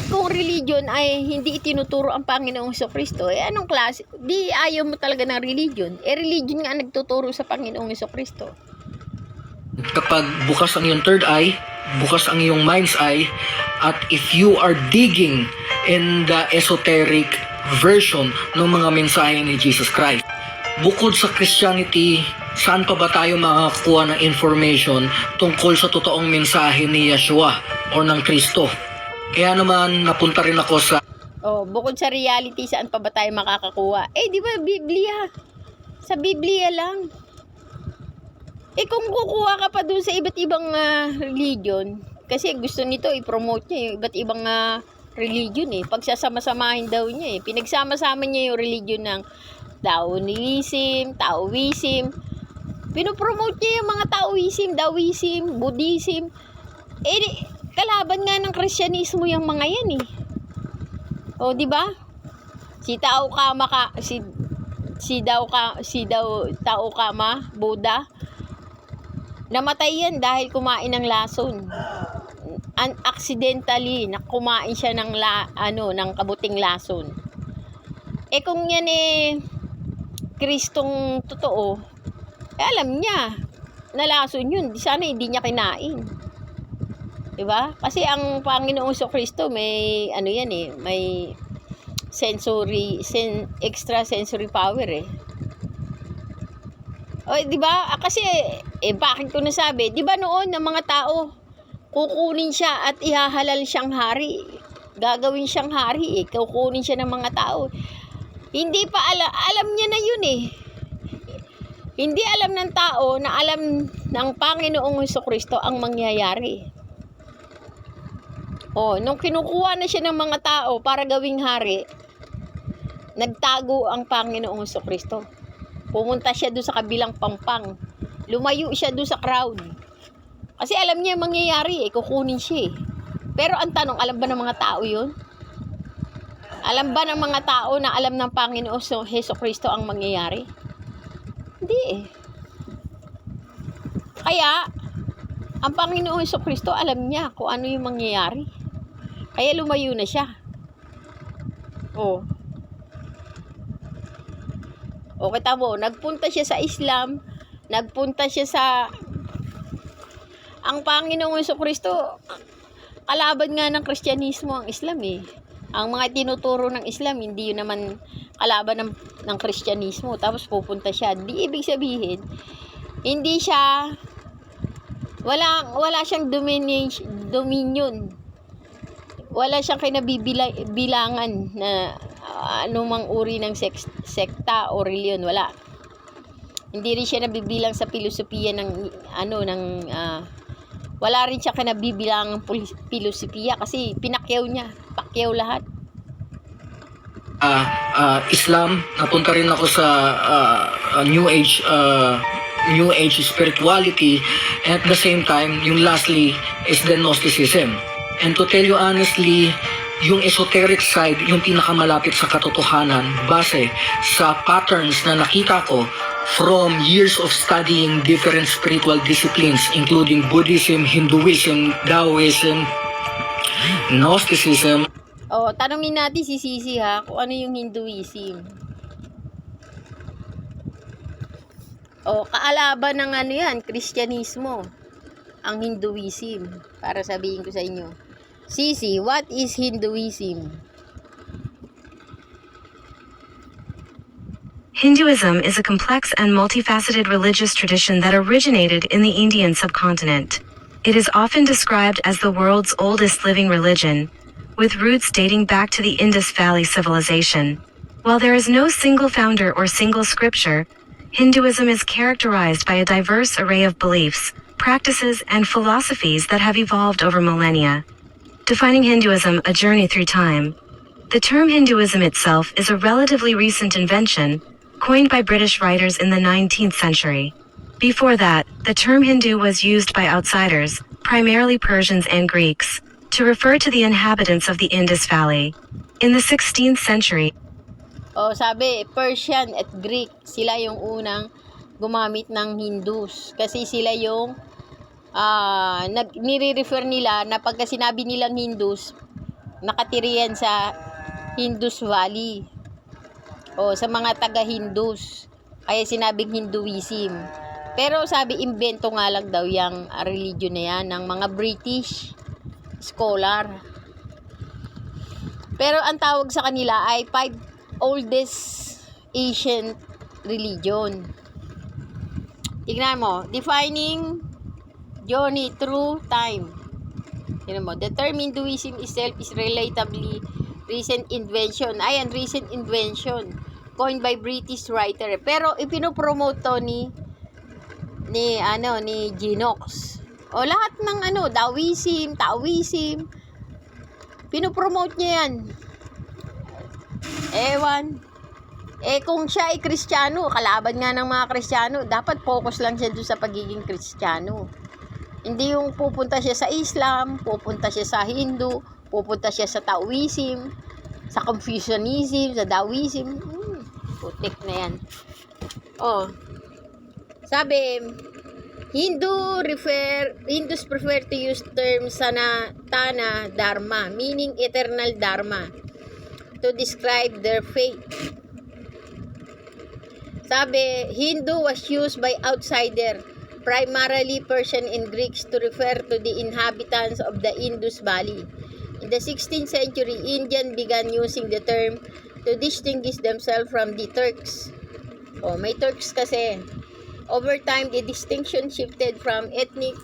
kung religion ay hindi itinuturo ang Panginoong Hesukristo, anong klase? Di ayaw mo talaga ng religion. Religion nga nagtuturo sa Panginoong Hesukristo. Kapag bukas ang iyong third eye, bukas ang iyong mind's eye, at if you are digging in the esoteric version ng mga mensahe ni Jesus Christ, bukod sa Christianity, saan pa ba tayo makakakuha ng information tungkol sa totoong mensahe ni Yeshua o ng Kristo? Kaya naman napunta rin ako sa bukod sa reality, saan pa ba tayo makakakuha? Di ba Biblia? Sa Biblia lang. Kung kukuha ka pa doon sa iba't ibang religion, kasi gusto nito i-promote niya yung iba't ibang religion pagsasama-samahin daw niya pinagsama-sama niya yung religion ng Taoism, pinopromote niya yung mga Taoism, Buddhism. Kalaban nga ng Kristyanismo yung mga yan di ba? Si Tao Kama, Buddha, namatay yan dahil kumain ng lason. Accidentally, kumain siya ng kabuting lason. Kung yan Kristong totoo, alam niya na lason yun. Sana hindi niya kinain. Diba? Kasi ang Panginoong Kristo may ano yan eh, may extra sensory power eh. O, di ba? Kasi bakit ko nasabi? Di ba noon ng mga tao kukunin siya at ihahalal siyang hari. Gagawin siyang hari eh. Kukunin siya ng mga tao. Hindi pa alam niya na yun eh. Hindi alam ng tao na alam ng Panginoong Kristo ang mangyayari. Oh, nung kinukuha na siya ng mga tao para gawing hari, nagtago ang Panginoong Kristo. Pumunta siya doon sa kabilang pampang. Lumayo siya doon sa crowd. Kasi alam niya mangyayari eh, kukunin siya eh. Pero ang tanong, alam ba ng mga tao yun? Alam ba ng mga tao na alam ng Panginoong Kristo ang mangyayari? Hindi eh. Kaya, ang Panginoong Kristo alam niya kung ano yung mangyayari. Kaya lumayo na siya. Oh. O kita mo, nagpunta siya sa Islam, nagpunta siya sa... Ang Panginoong Kristo, kalaban nga ng Kristyanismo ang Islam eh. Ang mga tinuturo ng Islam, hindi yun naman kalaban ng Kristyanismo. Tapos pupunta siya. Di ibig sabihin, hindi siya, wala siyang dominion. Wala siyang kinabibilangan na anumang uri ng sekta o reliyon. Wala. Hindi rin siya nabibilang sa filosofiya wala rin siya kinabibilang filosofiya kasi pinakyaw niya. Pakyaw lahat. Islam, napunta rin ako sa New Age spirituality, and at the same time, yung lastly is the Gnosticism. And to tell you honestly, yung esoteric side, yung pinakamalapit sa katotohanan, base sa patterns na nakita ko from years of studying different spiritual disciplines, including Buddhism, Hinduism, Taoism, Gnosticism. O, tanungin natin si Sisi ha, kung ano yung Hinduism. O, kaalaban ng ano yan, Kristyanismo, ang Hinduism. Para sabihin ko sa inyo. Sisi, what is Hinduism? Hinduism is a complex and multifaceted religious tradition that originated in the Indian subcontinent. It is often described as the world's oldest living religion, with roots dating back to the Indus Valley civilization. While there is no single founder or single scripture, Hinduism is characterized by a diverse array of beliefs, practices, and philosophies that have evolved over millennia. Defining Hinduism, a journey through time. The term Hinduism itself is a relatively recent invention, coined by British writers in the 19th century. Before that, the term Hindu was used by outsiders, primarily Persians and Greeks, to refer to the inhabitants of the Indus Valley. In the 16th century, Sabi, Persian at Greek, sila yung unang gumamit ng Hindus. Kasi sila yung nire-refer nila na pagka sinabi nilang Hindus, nakatiriyan sa Indus Valley o sa mga taga-Hindus, kaya sinabing Hinduism. Pero sabi, imbento nga lang daw yung religion na yan ng mga British scholar. Pero ang tawag sa kanila ay 5 oldest ancient religion. Tignan mo, defining journey through time. Tignan mo, the term Hinduism itself is relatively recent invention. Ayan, recent invention coined by British writer. Pero ipinopromote to ni Genox. O lahat ng Taoism, pinopromote niya yan. Ewan. Kung siya ay Kristiyano, kalaban nga ng mga Kristiyano, dapat focus lang siya doon sa pagiging Kristiyano. Hindi yung pupunta siya sa Islam, pupunta siya sa Hindu, pupunta siya sa Taoism, sa Confucianism, sa Taoism. Putik na yan. Sabi, Hindus prefer to use term Sanatana Dharma, meaning eternal Dharma, to describe their faith. Sabi, Hindu was used by outsider primarily Persian and Greeks to refer to the inhabitants of the Indus Valley. In the 16th century, Indians began using the term to distinguish themselves from the Turks. Oh, may Turks kasi. Over time, the distinction shifted from ethnic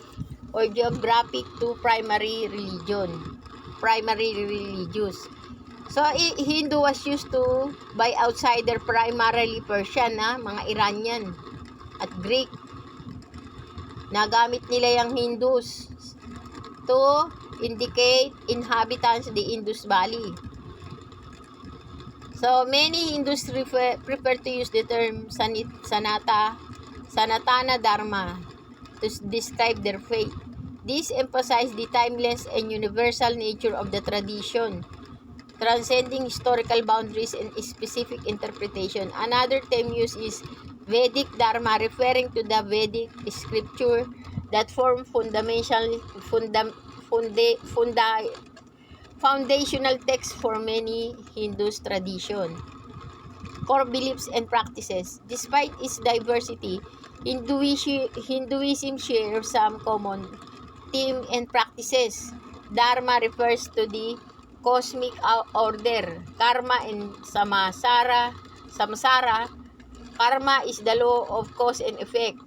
or geographic to primary religious. So, Hindu was used to by outsider, primarily Persian, mga Iranian at Greek. Nagamit nila yung Hindus to indicate inhabitants of the Indus Valley. So, many Hindus prefer to use the term Sanatana Dharma to describe their faith. This emphasizes the timeless and universal nature of the tradition, transcending historical boundaries and specific interpretation. Another term used is Vedic Dharma, referring to the Vedic scripture that form foundational text for many Hindu tradition. Core beliefs and practices. Despite its diversity, Hinduism shares some common theme and practices. Dharma refers to the cosmic order. Karma and samsara. Karma is the law of cause and effect,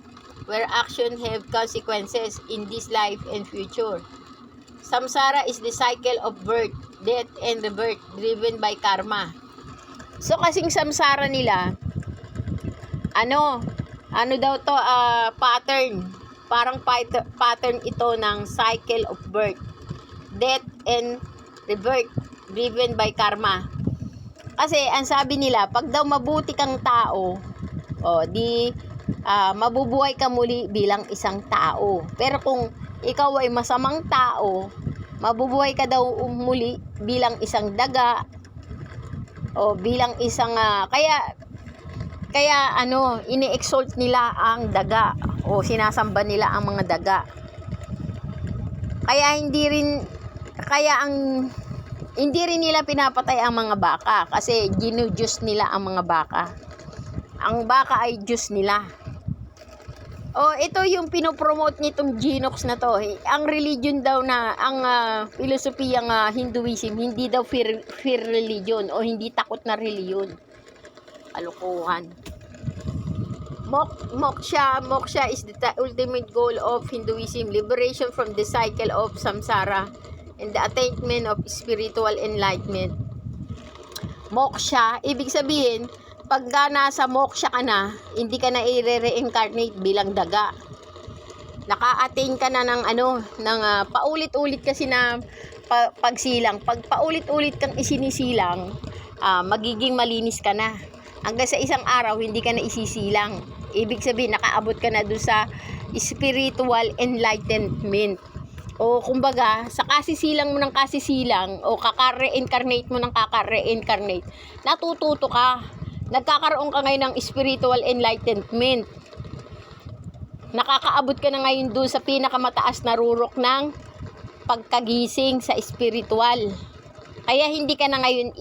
where action have consequences in this life and future. Samsara is the cycle of birth, death, and rebirth driven by karma. So, kasing samsara nila, ano daw to, pattern. Parang pattern ito ng cycle of birth, death, and rebirth driven by karma. Kasi, ang sabi nila, pag daw mabuti kang tao, mabubuhay ka muli bilang isang tao. Pero kung ikaw ay masamang tao, mabubuhay ka daw muli bilang isang daga o bilang isang kaya ini-exalt nila ang daga o sinasamba nila ang mga daga. Kaya hindi rin nila pinapatay ang mga baka kasi ginu-Diyos nila ang mga baka. Ang baka ay Diyos nila. Ito yung pinopromote nitong Genox na to. Ang religion daw ang filosofiyang Hinduism, hindi daw fear religion o hindi takot na religion. Kalokohan. Moksha is the ultimate goal of Hinduism, liberation from the cycle of samsara and the attainment of spiritual enlightenment. Moksha, ibig sabihin, pagka nasa moksha ka na, hindi ka na i-reincarnate bilang daga. Naka-attain ka na ng paulit-ulit kasi na pagsilang. Pag paulit-ulit kang isinisilang, magiging malinis ka na. Hanggang sa isang araw, hindi ka na isisilang. Ibig sabihin, nakaabot ka na doon sa spiritual enlightenment. O kumbaga, sa kasisilang mo ng kasisilang, o kaka-reincarnate mo ng kaka-reincarnate, natututo ka. Nagkakaroon ka ngayon ng spiritual enlightenment. Nakakaabot ka na ngayon doon sa pinakamataas na rurok ng pagkagising sa spiritual. Kaya hindi ka na ngayon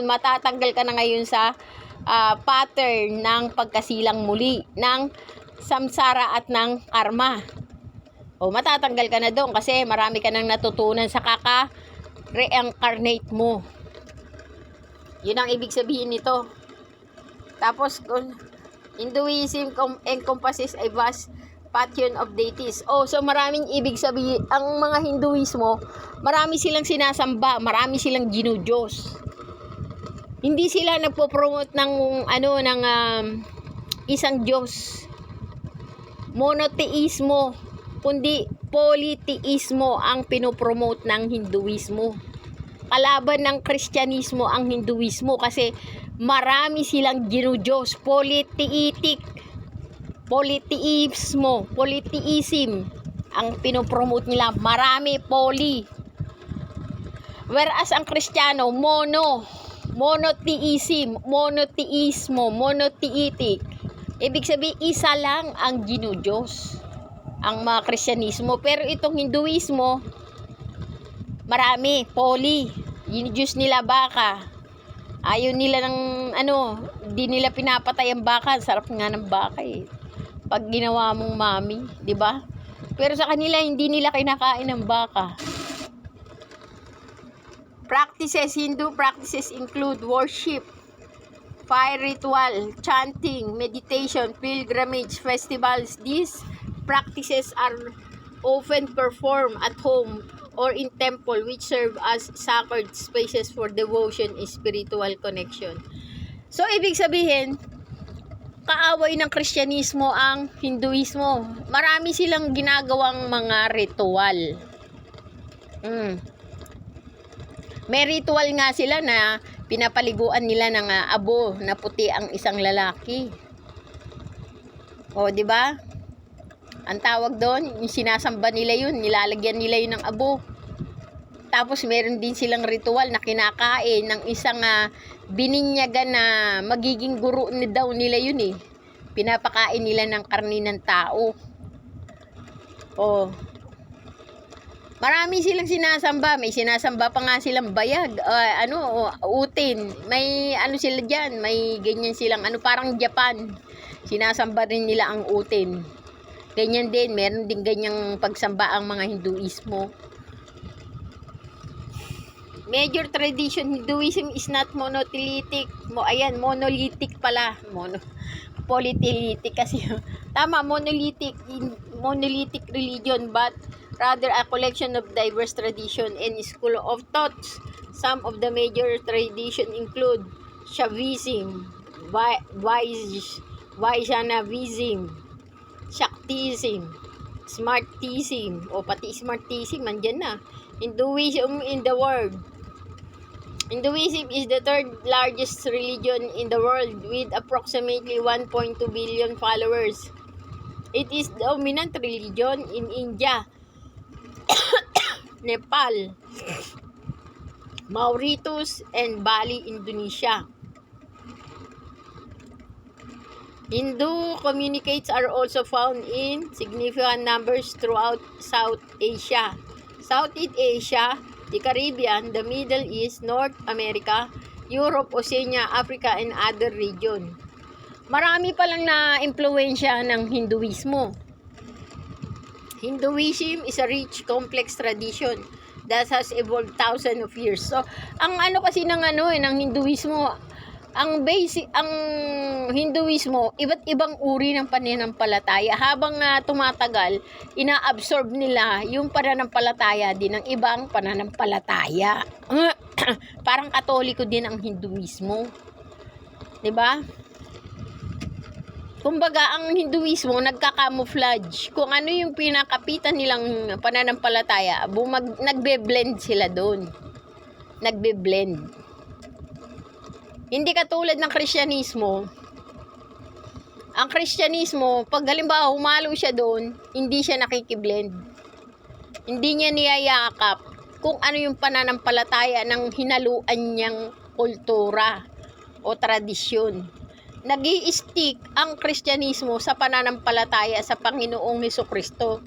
matatanggal ka na ngayon sa pattern ng pagkasilang muli ng samsara at ng karma. O matatanggal ka na doon kasi marami ka nang natutunan sa kaka-reincarnate mo. Yun ang ibig sabihin nito. Tapos, Hinduism encompasses a vast pantheon of deities. So maraming ibig sabihin. Ang mga Hinduismo, marami silang sinasamba, marami silang ginudiyos. Hindi sila nagpo-promote ng isang Diyos. Monotheismo, kundi polytheismo ang pinopromote ng Hinduismo. Kalaban ng Kristyanismo ang Hinduismo kasi marami silang ginudiyos. Polytheism ang pinopromote nila. Marami, poly. Whereas ang Kristiyano, monotheistic. Ibig sabihin, isa lang ang ginudiyos. Ang mga Kristyanismo. Pero itong Hinduismo, marami, poly. Ginudiyos nila baka. Ayaw nila ng di nila pinapatay ang baka. Sarap nga ng baka eh. pag ginawa mong mami, 'di ba? Pero sa kanila hindi nila kinakain ng baka. Hindu practices include worship, fire ritual, chanting, meditation, pilgrimage, festivals. These practices are often performed at home or in temple, which serve as sacred spaces for devotion and spiritual connection. So, ibig sabihin, kaaway ng Kristyanismo ang Hinduismo. Marami silang ginagawang mga ritual. May ritual nga sila na pinapaliguan nila ng abo na puti ang isang lalaki. O, di ba? Ang tawag doon, yung sinasamba nila yun, nilalagyan nila yun ng abo. Tapos meron din silang ritual na kinakain ng isang bininyagan na magiging guro ni daw nila yun eh. Pinapakain nila ng karni ng tao. O, marami silang sinasamba. May sinasamba pa nga silang bayag. Utin. May ano sila dyan. May ganyan silang parang Japan. Sinasamba rin nila ang utin. Ganyan din. Meron din ganyang pagsamba ang mga Hinduismo. Major tradition, Hinduism is not monolithic. Monolithic pala. Polytheistic kasi. Tama, monolithic religion, but rather a collection of diverse tradition and school of thoughts. Some of the major tradition include Shaivism, Vaishnavism, Shaktism, Smartism, pati Smartism, andyan na. Hinduism in the world. Hinduism is the third largest religion in the world with approximately 1.2 billion followers. It is the dominant religion in India, Nepal, Mauritius, and Bali, Indonesia. Hindu communities are also found in significant numbers throughout South Asia, Southeast Asia, the Caribbean, the Middle East, North America, Europe, Oceania, Africa, and other regions. Marami palang na-impluwensya ng Hinduismo. Hinduism is a rich, complex tradition that has evolved thousands of years. So, ang kasi ng Hinduismo, ang Hinduismo, iba't ibang uri ng pananampalataya. Habang tumatagal, ina-absorb nila yung pananampalataya din ng ibang pananampalataya. Parang Katoliko din ang Hinduismo. 'Di ba? Kumbaga, ang Hinduismo nagka-camouflage. Kung ano yung pinakapitan nilang pananampalataya, nagbe-blend sila doon. Nagbe-blend. Hindi katulad ng Kristyanismo. Ang Kristyanismo, pag halimbawa humalo siya doon, hindi siya nakikiblend. Hindi niya niyayakap kung ano yung pananampalataya ng hinaluan niyang kultura o tradisyon. Nag-i-stick ang Kristyanismo sa pananampalataya sa Panginoong Hesukristo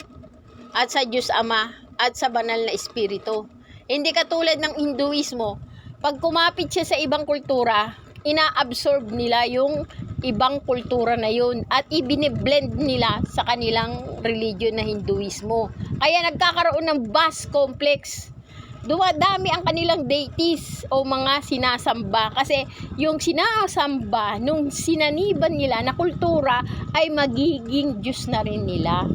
at sa Diyos Ama at sa banal na Espiritu. Hindi katulad ng Hinduismo, pag kumapit siya sa ibang kultura, ina-absorb nila yung ibang kultura na yun at ibine-blend nila sa kanilang religion na Hinduismo. Kaya nagkakaroon ng vast complex. Dumadami ang kanilang deities o mga sinasamba kasi yung sinasamba nung sinaniban nila na kultura ay magiging Diyos na rin nila.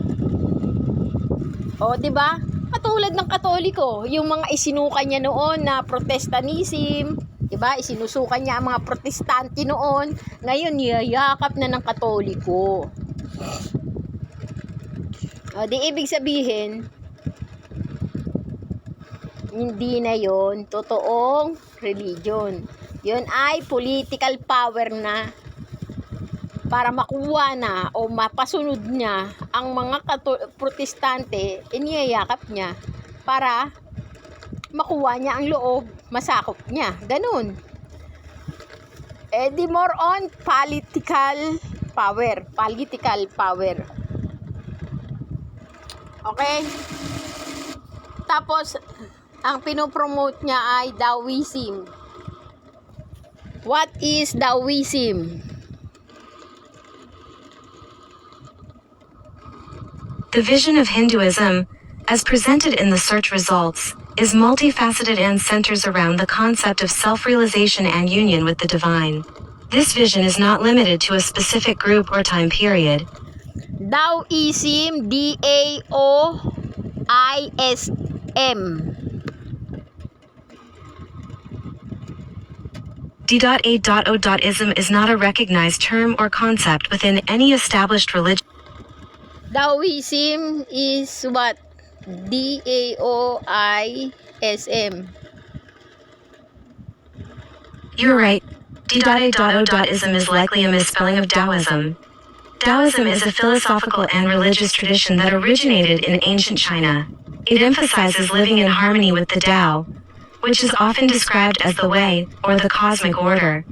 O, 'di ba? Katulad ng Katoliko, yung mga isinukan niya noon na Protestantism, 'di ba? Isinusukan niya ang mga Protestante noon, ngayon niyayakap na ng Katoliko. O, di ibig sabihin, hindi na yon totoong religion. Yon ay political power na para makuha na o mapasunod niya ang mga protestante, iniyayakap niya para makuha niya ang loob, masakop niya. Ganun. Di more on political power. Political power. Okay? Tapos, ang pinopromote niya ay Taoism. What is Taoism? The vision of Hinduism, as presented in the search results, is multifaceted and centers around the concept of self-realization and union with the divine. This vision is not limited to a specific group or time period. Daoism, Daoism. D.A.O.ism is not a recognized term or concept within any established religion. Daoism is what? Daoism. You're right. D.A.O.ism is likely a misspelling of Taoism. Taoism is a philosophical and religious tradition that originated in ancient China. It emphasizes living in harmony with the Tao, which is often described as the way, or the cosmic order.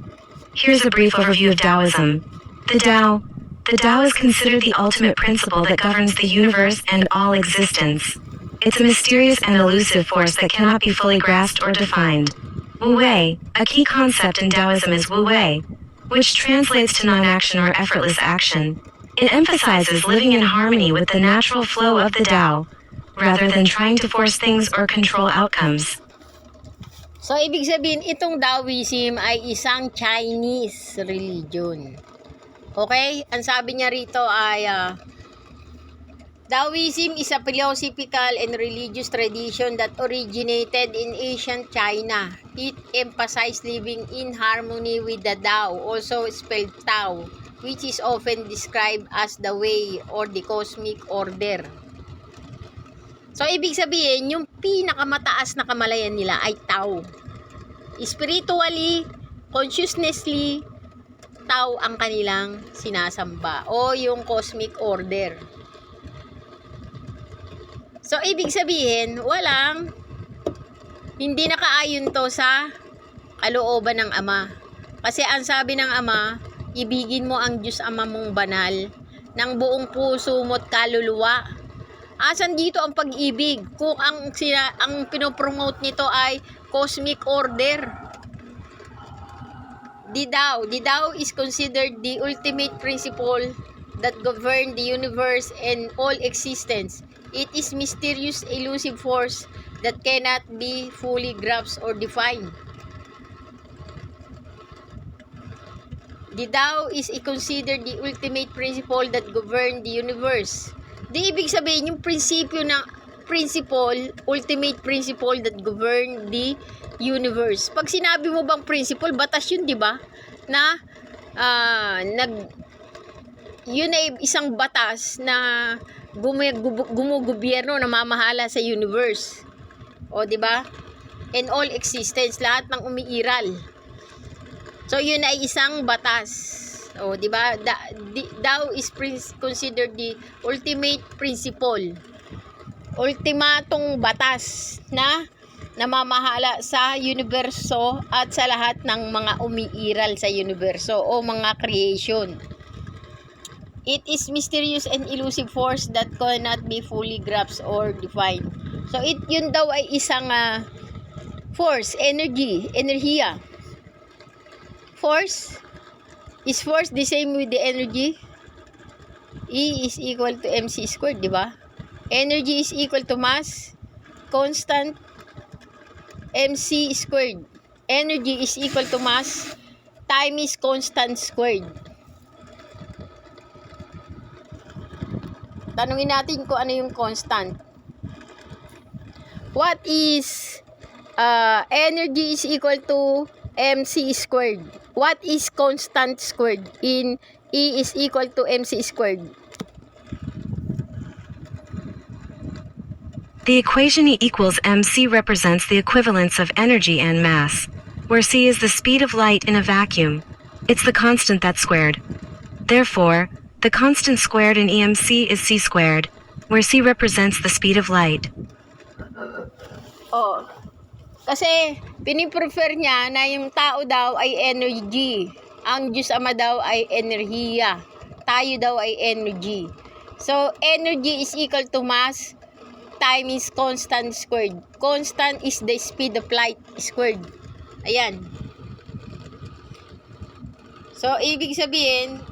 Here's a brief overview of Taoism. The Tao is considered the ultimate principle that governs the universe and all existence. It's a mysterious and elusive force that cannot be fully grasped or defined. Wu Wei, a key concept in Taoism is Wu Wei, which translates to non-action or effortless action. It emphasizes living in harmony with the natural flow of the Tao, rather than trying to force things or control outcomes. So, ibig sabihin, itong Daoism ay isang Chinese religion. Okay? Ang sabi niya rito ay, Daoism is a philosophical and religious tradition that originated in ancient China. It emphasized living in harmony with the Tao, also spelled Tao, which is often described as the way or the cosmic order. So, ibig sabihin, yung pinakamataas na kamalayan nila ay Tao. Spiritually, consciously, Tao ang kanilang sinasamba o yung cosmic order. So, ibig sabihin, hindi nakaayon to sa kalooban ng Ama. Kasi ang sabi ng Ama, ibigin mo ang Diyos Ama mong banal ng buong puso mo't kaluluwa. Asan dito ang pag-ibig? Kung ang pinopromote nito ay cosmic order. The Tao is considered the ultimate principle that govern the universe and all existence. It is mysterious, elusive force that cannot be fully grasped or defined. The Tao is considered the ultimate principle that govern the universe. Di ibig sabihin yung ultimate principle that govern the universe. Pag sinabi mo bang principle, batas yun, di ba? Na yun ay isang batas na gumugobyerno, namamahala sa universe. O, di ba? And all existence, lahat ng umiiral. So, yun ay isang batas. O, di ba? Tao is considered the ultimate principle. Ultimatong batas na namamahala sa universo at sa lahat ng mga umiiral sa universo o mga creation. It is mysterious and elusive force that cannot be fully grasped or defined. So, yun daw ay isang force, enerhiya. Force is the same with the energy. E is equal to mc squared, di ba? Energy is equal to mass constant mc squared. Energy is equal to mass time is constant squared. Tanungin natin kung ano yung constant. What is energy is equal to mc squared? What is constant squared in E is equal to mc squared? The equation E equals mc represents the equivalence of energy and mass, where c is the speed of light in a vacuum. It's the constant that's squared. Therefore, the constant squared in EMC is c squared, where c represents the speed of light. Oh, kasi piniprefer niya na yung tao daw ay energy. Ang Diyos Ama daw ay enerhiya. Tayo daw ay energy. So, energy is equal to mass. Time is constant squared. Constant is the speed of light squared. Ayan. So, ibig sabihin,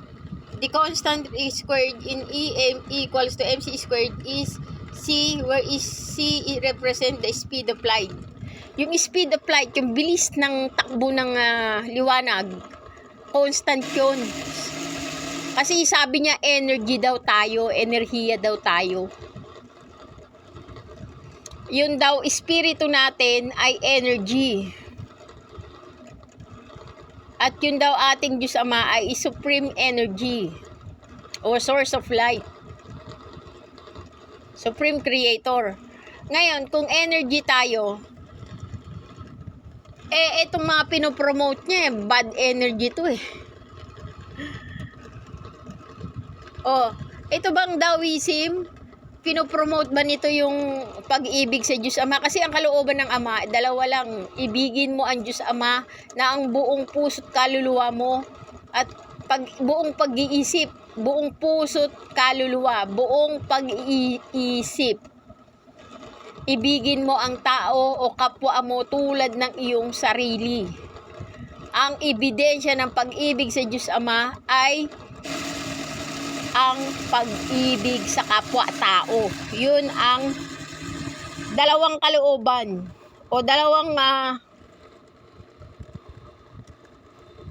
the constant squared in E equals to mc squared is c, where is c represent the speed of light. Yung speed of light, yung bilis ng takbo ng liwanag, constant yun. Kasi sabi niya energy daw tayo, enerhiya daw tayo. Yun daw, espiritu natin ay energy. At yun daw ating Diyos Ama ay supreme energy or source of light. Supreme Creator. Ngayon, kung energy tayo, itong mga pinopromote niya, bad energy to eh. Ito bang Taoism? Pinopromote ba nito yung pag-ibig sa Diyos Ama? Kasi ang kalooban ng Ama, dalawa lang. Ibigin mo ang Diyos Ama na ang buong puso't kaluluwa mo at buong pag-iisip, buong puso't kaluluwa, buong pag-iisip. Ibigin mo ang tao o kapwa mo tulad ng iyong sarili. Ang ebidensya ng pag-ibig sa Diyos Ama ay ang pag-ibig sa kapwa-tao. Yun ang dalawang kalooban o dalawang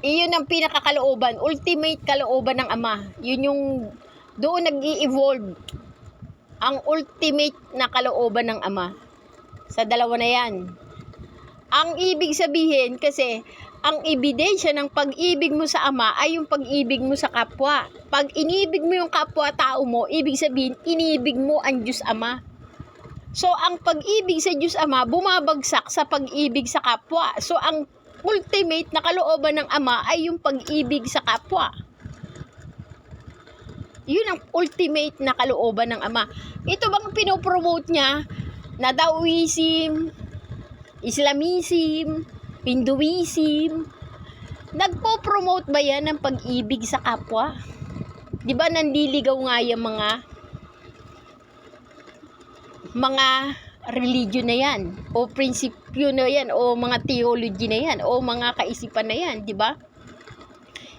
iyon ang pinakakalooban, ultimate kalooban ng Ama. Yun yung doon nag-i-evolve ang ultimate na kalooban ng Ama. Sa dalawa na yan. Ang ibig sabihin kasi ang ebidensya ng pag-ibig mo sa Ama ay yung pag-ibig mo sa kapwa. Pag inibig mo yung kapwa-tao mo, ibig sabihin, inibig mo ang Diyos Ama. So, ang pag-ibig sa Diyos Ama, bumabagsak sa pag-ibig sa kapwa. So, ang ultimate na kalooban ng Ama ay yung pag-ibig sa kapwa. Yun ang ultimate na kalooban ng Ama. Ito bang pinopromote niya na Taoism, Islamism, Hinduism, nagpo-promote ba yan ng pag-ibig sa kapwa? Di ba nandiligaw nga yung mga religion na yan, o prinsipyo na yan, o mga theology na yan, o mga kaisipan na yan, di ba?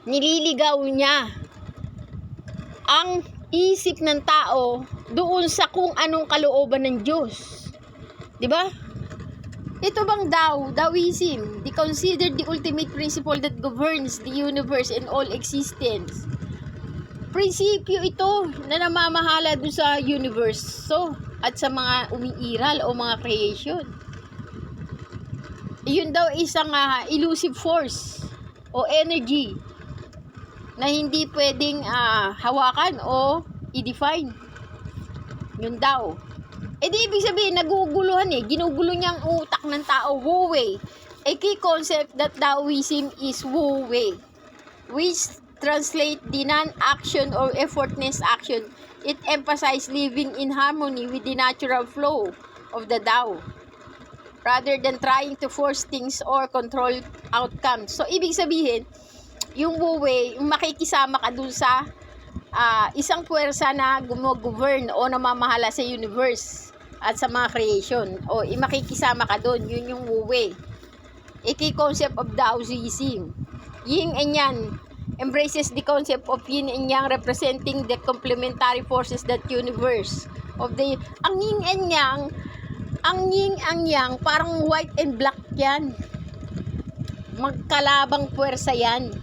Nililigaw niya ang isip ng tao doon sa kung anong kalooban ng Diyos. Di ba? Ito bang Taoism, they consider the ultimate principle that governs the universe and all existence. Prinsipyo ito na namamahala doon sa universe at sa mga umiiral o mga creation. Yun daw isang elusive force o energy na hindi pwedeng hawakan o i-define. Yun daw. Di ibig sabihin, naguguluhan ginugulo niya ang utak ng tao, Wu Wei. A key concept that Taoism is Wu Wei, which translate the non-action or effortless action. It emphasizes living in harmony with the natural flow of the Tao, rather than trying to force things or control outcomes. So, ibig sabihin, yung Wu Wei, yung makikisama ka dun sa isang puwersa na gumo-govern o namamahala sa universe at sa mga creation, o makikisama ka doon. Yun yung Wu Wei. A key concept of Taoism. Yin and Yang embraces the concept of yin and yang, representing the complementary forces that universe of the ang yin and yang, ang yin and yang parang white and black yan, magkalabang puwersa yan,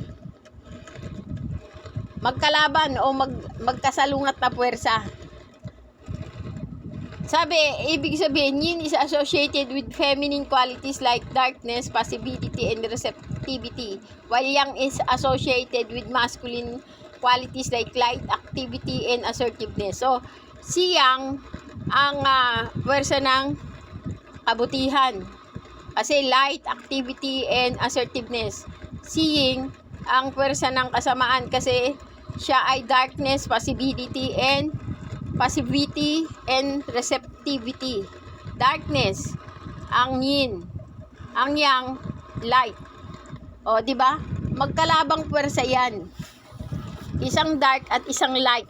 magkalaban o magkasalungat na puwersa. Sabi, ibig sabihin, yin is associated with feminine qualities like darkness, passivity, and receptivity, while yang is associated with masculine qualities like light, activity, and assertiveness. So, si yang ang puwersa ng kabutihan, kasi light, activity, and assertiveness. Si yin ang puwersa ng kasamaan, kasi siya ay darkness, passivity, and receptivity. Darkness ang yin, ang yang light. O, di ba? Magkalabang puwersa yan. Isang dark at isang light.